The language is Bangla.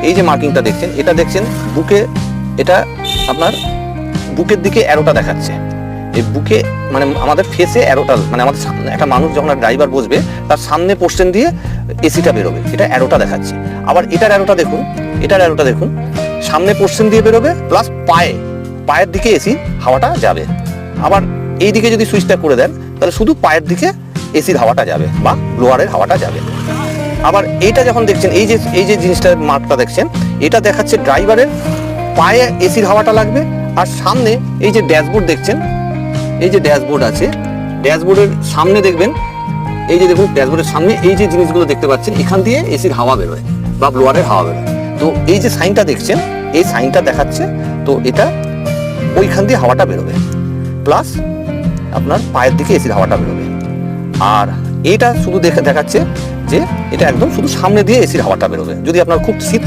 এই যে মার্কিংটা দেখছেন, এটা দেখছেন বুকে, এটা আপনার বুকের দিকে অ্যারোটা দেখাচ্ছে। এই বুকে মানে আমাদের ফেসে অ্যারোটা, মানে আমাদের একটা মানুষ যখন ড্রাইভার বসবে তার সামনে পোর্শন দিয়ে এসিটা বেরোবে, এটা অ্যারোটা দেখাচ্ছে। আবার এটার অ্যারোটা দেখুন, এটার অ্যারোটা দেখুন, সামনে পোর্শন দিয়ে বেরোবে, প্লাস পায়ের দিকে এসি হাওয়াটা যাবে। আবার এই দিকে যদি সুইচটা করে দেন তাহলে শুধু পায়ের দিকে এসির হাওয়াটা যাবে বা ব্লোয়ারের হাওয়াটা যাবে। আবার এইটা যখন দেখছেন, এই যে জিনিসটার মার্কটা দেখছেন, এটা দেখাচ্ছে ড্রাইভারের পায়ে এসির হাওয়াটা লাগবে। আর সামনে এই যে ড্যাশবোর্ড দেখছেন, এই যে ড্যাশবোর্ড আছে, ড্যাশবোর্ডের সামনে দেখবেন, এই যে দেখুন ড্যাশবোর্ডের সামনে এই যে জিনিসগুলো দেখতে পাচ্ছেন, এখান দিয়ে এসির হাওয়া বেরোয় বা ব্লোয়ারের হাওয়া বেরোয়। তো এই যে সাইনটা দেখছেন, এই সাইনটা দেখাচ্ছে, তো এটা ওইখান দিয়ে হাওয়াটা বেরোবে, প্লাস আপনার পায়ের দিকে এসির হাওয়াটা বেরোবে। আর এইটা শুধু দেখাচ্ছে যে এটা একদম শুধু সামনে দিয়ে এসির হাওয়াটা বেরোবে। যদি আপনার খুব শীত